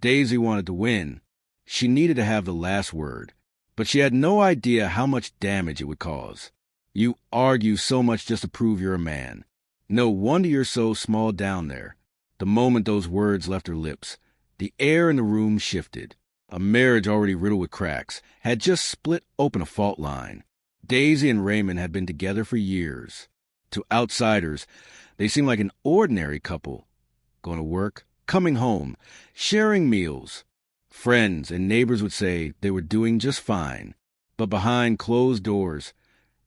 Daisy wanted to win. She needed to have the last word, but she had no idea how much damage it would cause. You argue so much just to prove you're a man. No wonder you're so small down there. The moment those words left her lips, the air in the room shifted. A marriage already riddled with cracks had just split open a fault line. Daisy and Raymond had been together for years. To outsiders, they seemed like an ordinary couple, going to work, coming home, sharing meals. Friends and neighbors would say they were doing just fine. But behind closed doors,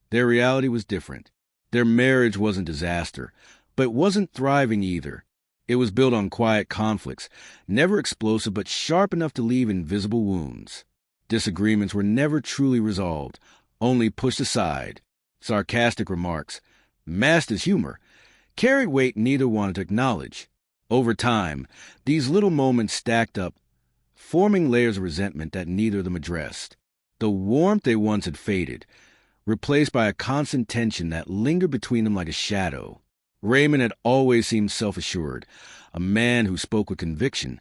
their reality was different. Their marriage wasn't disaster, but it wasn't thriving either. It was built on quiet conflicts, never explosive but sharp enough to leave invisible wounds. Disagreements were never truly resolved, only pushed aside. Sarcastic remarks, masked as humor, carried weight neither wanted to acknowledge. Over time, these little moments stacked up, forming layers of resentment that neither of them addressed. The warmth they once had faded, replaced by a constant tension that lingered between them like a shadow. Raymond had always seemed self-assured, a man who spoke with conviction,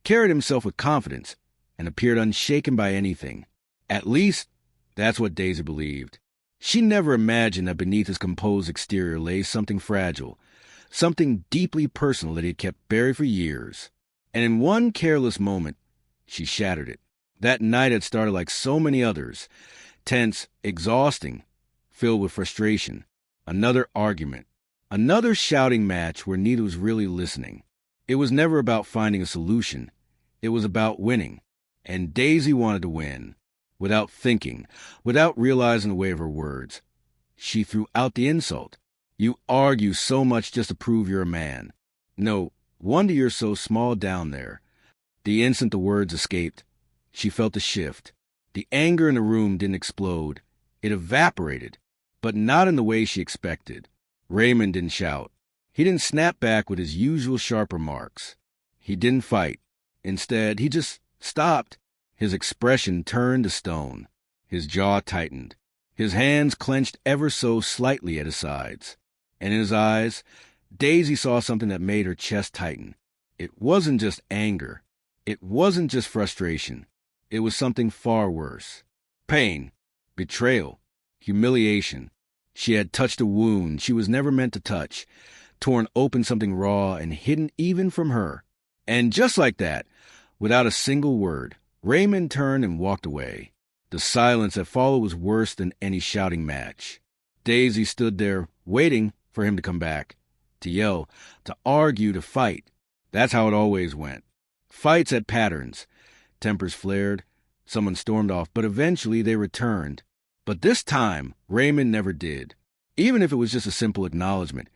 carried himself with confidence, and appeared unshaken by anything. At least, that's what Daisy believed. She never imagined that beneath his composed exterior lay something fragile, something deeply personal that he had kept buried for years. And in one careless moment, she shattered it. That night had started like so many others, tense, exhausting, filled with frustration. Another argument. Another shouting match where neither was really listening. It was never about finding a solution. It was about winning. And Daisy wanted to win. Without thinking, without realizing the weight of her words, she threw out the insult. You argue so much just to prove you're a man. No wonder you're so small down there. The instant the words escaped, she felt a shift. The anger in the room didn't explode. It evaporated, but not in the way she expected. Raymond didn't shout. He didn't snap back with his usual sharp remarks. He didn't fight. Instead, he just stopped. His expression turned to stone. His jaw tightened. His hands clenched ever so slightly at his sides. And in his eyes, Daisy saw something that made her chest tighten. It wasn't just anger. It wasn't just frustration. It was something far worse. Pain, betrayal, humiliation. She had touched a wound she was never meant to touch, torn open something raw and hidden even from her. And just like that, without a single word, Raymond turned and walked away. The silence that followed was worse than any shouting match. Daisy stood there, waiting for him to come back, to yell, to argue, to fight. That's how it always went. Fights had patterns. Tempers flared. Someone stormed off, but eventually they returned. But this time, Raymond never did. Even if it was just a simple acknowledgement,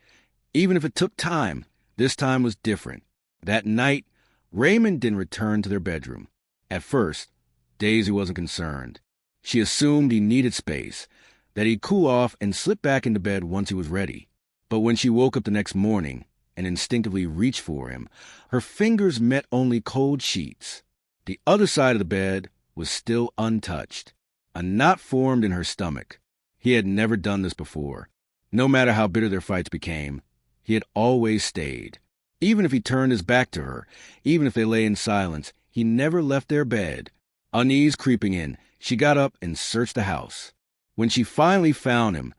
even if it took time, this time was different. That night, Raymond didn't return to their bedroom. At first, Daisy wasn't concerned. She assumed he needed space, that he'd cool off and slip back into bed once he was ready. But when she woke up the next morning and instinctively reached for him, her fingers met only cold sheets. The other side of the bed was still untouched. A knot formed in her stomach. He had never done this before. No matter how bitter their fights became, he had always stayed. Even if he turned his back to her, even if they lay in silence, he never left their bed. Unease creeping in, she got up and searched the house. When she finally found him,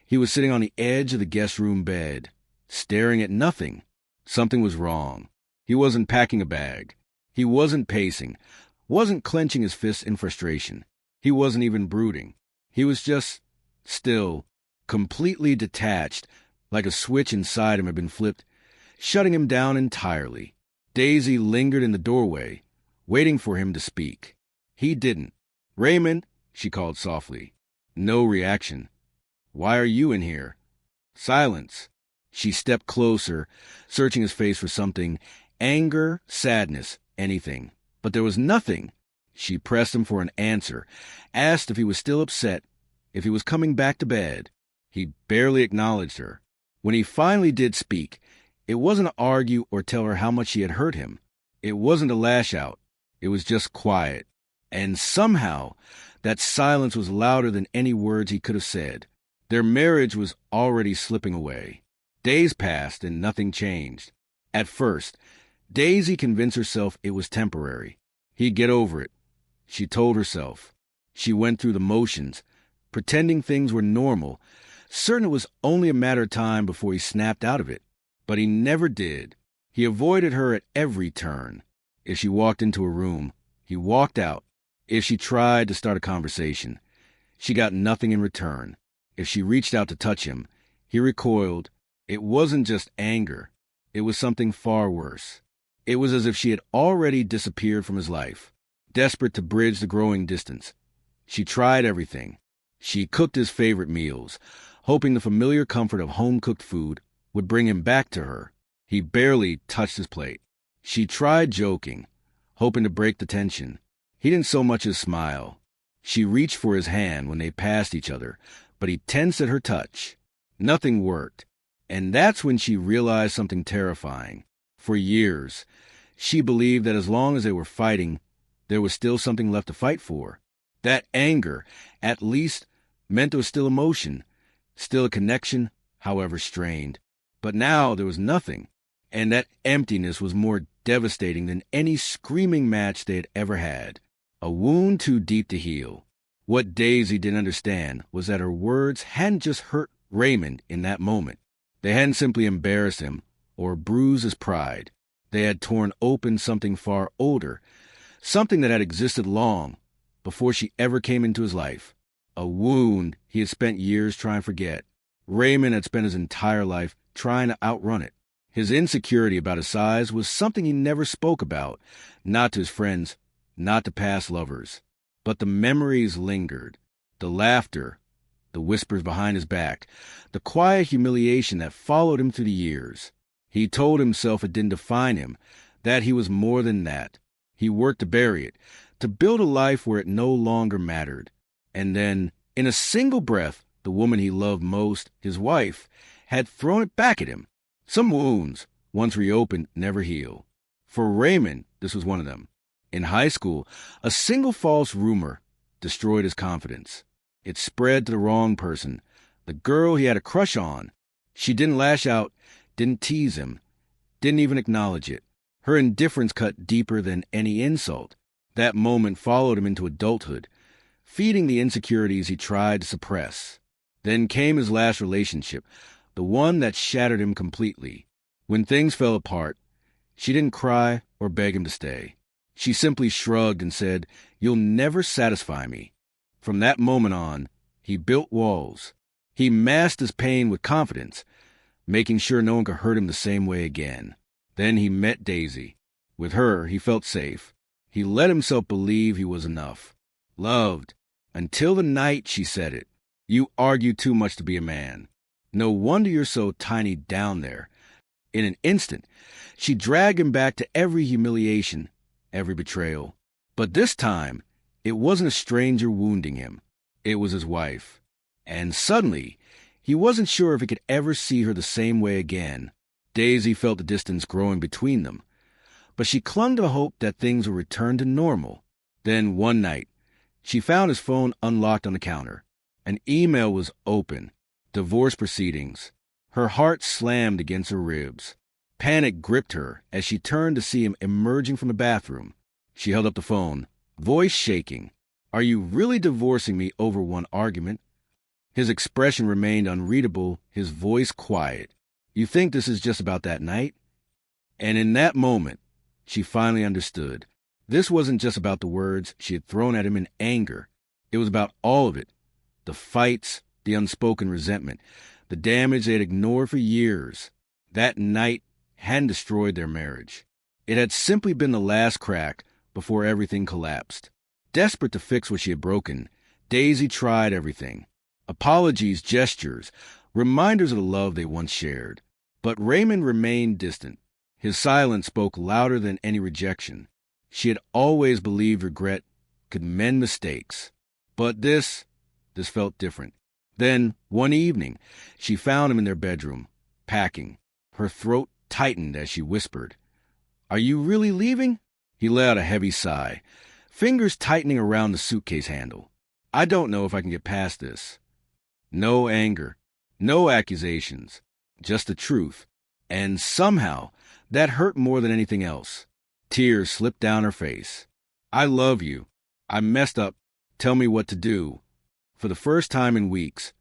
he was sitting on the edge of the guest room bed, staring at nothing. Something was wrong. He wasn't packing a bag. He wasn't pacing, wasn't clenching his fists in frustration. He wasn't even brooding. He was just still, completely detached, like a switch inside him had been flipped, shutting him down entirely. Daisy lingered in the doorway, waiting for him to speak. He didn't. "Raymond," she called softly. No reaction. "Why are you in here?" Silence. She stepped closer, searching his face for something, anger, sadness, anything. But there was nothing. She pressed him for an answer, asked if he was still upset, if he was coming back to bed. He barely acknowledged her. When he finally did speak, it wasn't to argue or tell her how much she had hurt him. It wasn't to lash out. It was just quiet. And somehow, that silence was louder than any words he could have said. Their marriage was already slipping away. Days passed and nothing changed. At first, Daisy convinced herself it was temporary. He'd get over it, she told herself. She went through the motions, pretending things were normal, certain it was only a matter of time before he snapped out of it. But he never did. He avoided her at every turn. If she walked into a room, he walked out. If she tried to start a conversation, she got nothing in return. If she reached out to touch him, he recoiled. It wasn't just anger. It was something far worse. It was as if she had already disappeared from his life, desperate to bridge the growing distance. She tried everything. She cooked his favorite meals, hoping the familiar comfort of home-cooked food would bring him back to her. He barely touched his plate. She tried joking, hoping to break the tension. He didn't so much as smile. She reached for his hand when they passed each other, but he tensed at her touch. Nothing worked. And that's when she realized something terrifying. For years, she believed that as long as they were fighting, there was still something left to fight for. That anger, at least, meant there was still emotion, still a connection, however strained. But now there was nothing, and that emptiness was more devastating than any screaming match they had ever had. A wound too deep to heal. What Daisy didn't understand was that her words hadn't just hurt Raymond in that moment. They hadn't simply embarrassed him or bruised his pride. They had torn open something far older, something that had existed long before she ever came into his life. A wound he had spent years trying to forget. Raymond had spent his entire life trying to outrun it. His insecurity about his size was something he never spoke about, not to his friends, not to past lovers. But the memories lingered. The laughter, the whispers behind his back, the quiet humiliation that followed him through the years. He told himself it didn't define him, that he was more than that. He worked to bury it, to build a life where it no longer mattered. And then, in a single breath, the woman he loved most, his wife, had thrown it back at him. Some wounds, once reopened, never heal. For Raymond, this was one of them. In high school, a single false rumor destroyed his confidence. It spread to the wrong person, the girl he had a crush on. She didn't lash out, didn't tease him, didn't even acknowledge it. Her indifference cut deeper than any insult. That moment followed him into adulthood, feeding the insecurities he tried to suppress. Then came his last relationship, the one that shattered him completely. When things fell apart, she didn't cry or beg him to stay. She simply shrugged and said, "You'll never satisfy me." From that moment on, he built walls. He masked his pain with confidence, making sure no one could hurt him the same way again. Then he met Daisy. With her, he felt safe. He let himself believe he was enough. Loved. Until the night she said it. "You argue too much to be a man. No wonder you're so tiny down there." In an instant, she dragged him back to every humiliation, every betrayal. But this time, it wasn't a stranger wounding him. It was his wife. And suddenly, he wasn't sure if he could ever see her the same way again. Daisy felt the distance growing between them. But she clung to the hope that things would return to normal. Then one night, she found his phone unlocked on the counter. An email was open. Divorce proceedings. Her heart slammed against her ribs. Panic gripped her as she turned to see him emerging from the bathroom. She held up the phone, voice shaking. "Are you really divorcing me over one argument?" His expression remained unreadable, his voice quiet. "You think this is just about that night?" And in that moment, she finally understood. This wasn't just about the words she had thrown at him in anger. It was about all of it. The fights, the unspoken resentment, the damage they had ignored for years. That night hadn't destroyed their marriage. It had simply been the last crack before everything collapsed. Desperate to fix what she had broken, Daisy tried everything. Apologies, gestures, reminders of the love they once shared. But Raymond remained distant. His silence spoke louder than any rejection. She had always believed regret could mend mistakes. But this felt different. Then, one evening, she found him in their bedroom, packing. Her throat tightened as she whispered, "Are you really leaving?" He let out a heavy sigh, fingers tightening around the suitcase handle. "I don't know if I can get past this." No anger, no accusations, just the truth. And somehow, That hurt more than anything else. Tears slipped down her face. I love you. I messed up. Tell me what to do. For the first time in weeks,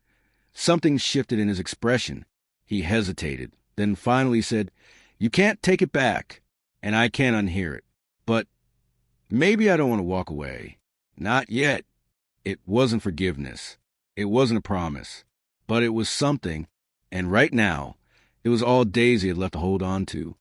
something shifted in his expression. He hesitated, then finally said, You can't take it back, and I can't unhear it. But maybe I don't want to walk away. Not yet. It wasn't forgiveness. It wasn't a promise. But it was something, and right now, it was all Daisy had left to hold on to.